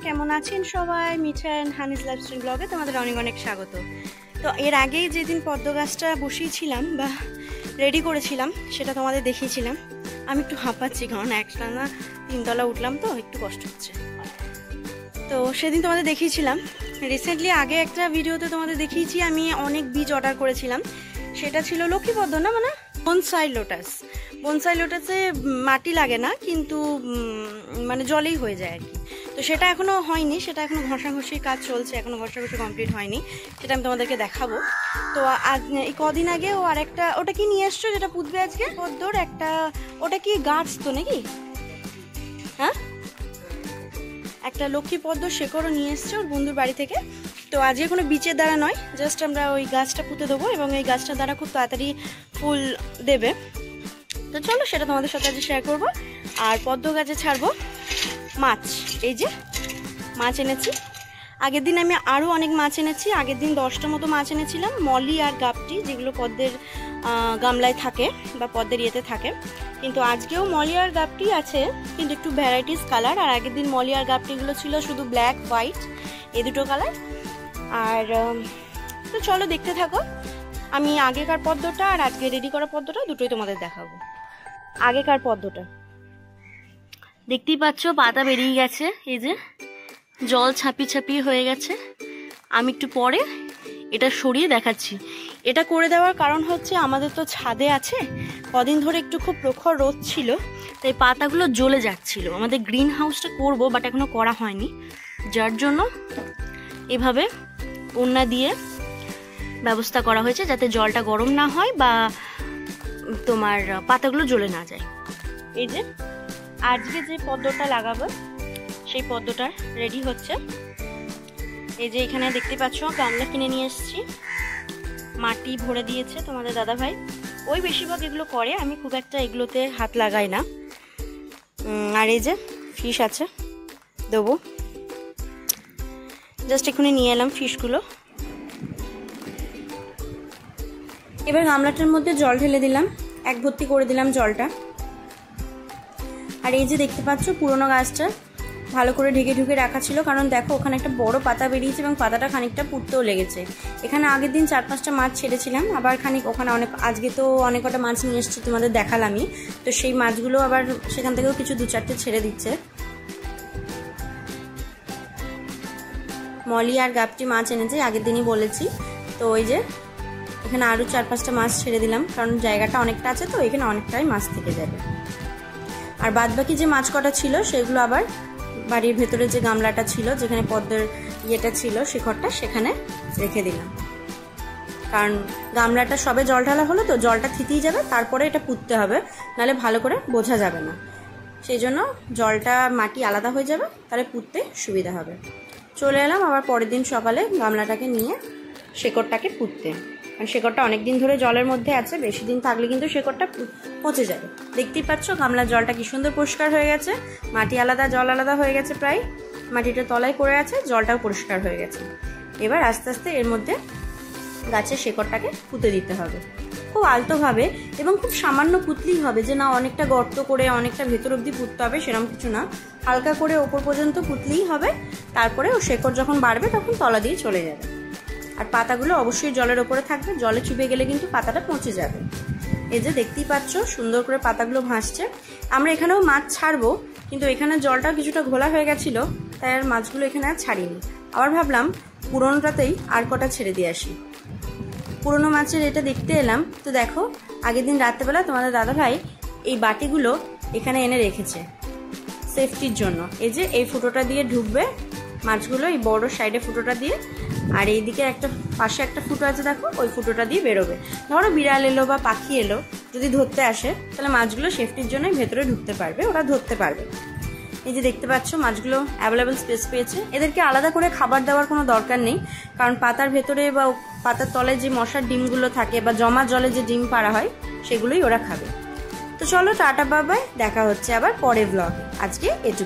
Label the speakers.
Speaker 1: কেমন আছেন সবাই? মিঠা এন্ড হানিস লাইফস্টাইল ব্লগে তোমাদের অনেক অনেক স্বাগত। তো এর আগেই যেদিন পদ্ম গাছটা বসিয়েছিলাম বা রেডি করেছিলাম সেটা তোমাদের দেখিয়েছিলাম। আমি একটু হাঁপাচ্ছি কারণ একটানা 3 তলা উঠলাম তো একটু কষ্ট হচ্ছে। তো সেদিন তোমাদের দেখিয়েছিলাম। রিসেন্টলি আগে একটা ভিডিওতে তোমাদের দেখিয়েছি আমি অনেক বীজ অর্ডার করেছিলাম। সেটা ছিল লক্ষ্মী পদ্ম না, মানে বনসাই লোটাস। বনসাই লোটাসে মাটি লাগে না, কিন্তু মানে জলেই হয়ে যায় আর কি। তো সেটা এখনও হয়নি, সেটা এখনও ঘষাঘষির কাজ চলছে, এখনও ঘষাঘষি কমপ্লিট হয়নি, সেটা আমি তোমাদেরকে দেখাবো। তো আজ এই কদিন আগে ও আরেকটা, ওটা কি নিয়ে এসছো যেটা পুঁতবে আজকে? পদ্মর একটা, ওটা কি গাছ তো নাকি? হ্যাঁ, একটা লক্ষ্মী পদ্ম শেকড়ও নিয়ে এসছে ওর বন্ধুর বাড়ি থেকে। তো আজকে কোনো বীজের দ্বারা নয়, জাস্ট আমরা ওই গাছটা পুঁতে দেবো এবং এই গাছটার দ্বারা খুব তাড়াতাড়ি ফুল দেবে। তো চলো সেটা তোমাদের সাথে আজকে শেয়ার করবো। আর পদ্ম গাছে ছাড়বো মাছ। এই যে মাছ এনেছি, আগের দিন আমি আরও অনেক মাছ এনেছি। আগের দিন 10টা মতো মাছ এনেছিলাম, মলি আর গাপটি, যেগুলো পদ্মের গামলায় থাকে বা পদ্মের ইয়েতে থাকে। কিন্তু আজকেও মলি আর গাপটি আছে, কিন্তু একটু ভ্যারাইটিস কালার। আর আগের দিন মলি আর গাপটিগুলো ছিল শুধু ব্ল্যাক হোয়াইট, এই দুটো কালার। আর তো চলো দেখতে থাকো। আমি আগেকার পদ্মটা আর আজকে রেডি করা পদ্মটা দুটোই তোমাদের দেখাবো। আগেকার পদ্মটা দেখতেই পাচ্ছ, পাতা বেরিয়ে গেছে, এই যে জল ছাপিয়ে ছাপিয়ে হয়ে গেছে। আমি একটু পরে এটা সরিয়ে দেখাচ্ছি। এটা করে দেওয়ার কারণ হচ্ছে আমাদের তো ছাদে আছে, কদিন ধরে একটু খুব প্রখর রোদ ছিল, তাই পাতাগুলো জ্বলে যাচ্ছিল। আমাদের গ্রিন হাউসটা করবো, বাট এখনো করা হয়নি, যার জন্য এভাবে ওড়না দিয়ে ব্যবস্থা করা হয়েছে যাতে জলটা গরম না হয় বা তোমার পাতাগুলো জ্বলে না যায়। এই যে আজকে যে পদ্মটা লাগাবো সেই পদ্মটা রেডি হচ্ছে। এই যে এখানে দেখতে পাচ্ছ গামলা কিনে নিয়ে এসেছি, মাটি ভরে দিয়েছে তোমাদের দাদা ভাই। ওই বেশিরভাগ এগুলো করে, আমি খুব একটা এগুলোতে হাত লাগাই না। আর এই যে ফিশ আছে, দেবো। জাস্ট এখানে নিয়ে এলাম ফিশগুলো। এবার গামলাটার মধ্যে জল ঢেলে দিলাম, এক ভর্তি করে দিলাম জলটা। আর এই যে দেখতে পাচ্ছ পুরোনো গাছটা ভালো করে ঢেকে ঢুকে রাখা ছিল, কারণ দেখো ওখানে একটা বড় পাতা বেরিয়েছে এবং পাতাটা খানিকটা পুড়তেও লেগেছে। এখানে আগের দিন 4-5টা মাছ ছেড়েছিলাম, আবার খানিক ওখানে অনেক, আজকে তো অনেক কটা মাছ নিয়ে এসেছি তোমাদের দেখালামই। তো সেই মাছগুলো আবার সেখান থেকেও কিছু 2-4টে ছেড়ে দিচ্ছে। মলি আর গাপটি মাছ এনেছে, আগের দিনই বলেছি। তো ওই যে এখানে আরও 4-5টা মাছ ছেড়ে দিলাম, কারণ জায়গাটা অনেকটা আছে, তো এখানে অনেকটাই মাছ থেকে যাবে। আর বাদ বাকি যে মাছ কটা ছিল সেগুলো আবার বাড়ির ভেতরে যে গামলাটা ছিল, যেখানে পদ্মের ইয়েটা ছিল শিখরটা, সেখানে রেখে দিলাম। কারণ গামলাটা সবে জল ঢালা হলো, তো জলটা থিতিয়ে যাবে, তারপরে এটা পুঁততে হবে, নাহলে ভালো করে বোঝা যাবে না। সেই জন্য জলটা মাটি আলাদা হয়ে যাবে, তাহলে পুঁততে সুবিধা হবে। চলে এলাম আবার পরের দিন সকালে গামলাটাকে নিয়ে শেকড়টাকে পুঁততে। কারণ শেকড়টা অনেক দিন ধরে জলের মধ্যে আছে, বেশি দিন থাকলে কিন্তু শেকড়টা পচে যাবে। দেখতেই পাচ্ছ গামলার জলটা কি সুন্দর পরিষ্কার হয়ে গেছে, মাটি আলাদা জল আলাদা হয়ে গেছে, প্রায় মাটিটা তলায় পড়ে আছে, জলটাও পরিষ্কার হয়ে গেছে। এবার আস্তে আস্তে এর মধ্যে গাছের শেকড়টাকে পুঁতে দিতে হবে, খুব আলতোভাবে এবং খুব সামান্য পুঁতলেই হবে, যে না অনেকটা গর্ত করে অনেকটা ভেতর অবধি পুঁততে হবে সেরকম কিছু না। হালকা করে ওপর পর্যন্ত পুঁতলেই হবে, তারপরে ও শেকড় যখন বাড়বে তখন তলা দিয়ে চলে যাবে। আর পাতাগুলো অবশ্যই জলের ওপরে থাকবে, জলে চুবে গেলে কিন্তু পাতাটা পচে যাবে। এই যে দেখতেই পাচ্ছ সুন্দর করে পাতাগুলো ভাসছে। আমরা এখানেও মাছ ছাড়বো, কিন্তু এখানে জলটা কিছুটা ঘোলা হয়ে গেছিল, তাই আর মাছগুলো এখানে আর ছাড়িনি। আবার ভাবলাম পুরোনোটাতেই আর কটা ছেড়ে দিয়ে আসি। পুরোনো মাছের এটা দেখতে এলাম, তো দেখো আগের দিন রাত্রেবেলা তোমাদের দাদাভাই এই বাটিগুলো এখানে এনে রেখেছে সেফটির জন্য। এই যে এই ফুটোটা দিয়ে ঢুকবে মাছগুলো, এই বড় সাইডে ফুটোটা দিয়ে, আর এইদিকে একটা পাশে একটা ফুটো আছে দেখো, ওই ফুটোটা দিয়ে বেরোবে। ধরো বিড়াল এলো বা পাখি এলো যদি ধরতে আসে, তাহলে মাছগুলো সেফটির জন্যই ভেতরে ঢুকতে পারবে, ওরা ধরতে পারবে। এই যে দেখতে পাচ্ছ মাছগুলো অ্যাভেলেবেল স্পেস পেয়েছে। এদেরকে আলাদা করে খাবার দেওয়ার কোনো দরকার নেই, কারণ পাতার ভেতরে বা পাতার তলায় যে মশার ডিমগুলো থাকে বা জমা জলে যে ডিম পাড়া হয় সেগুলোই ওরা খাবে। তো চলো টাটা বাই বাই, দেখা হচ্ছে আবার পরের ব্লগে। আজকে এটুকু।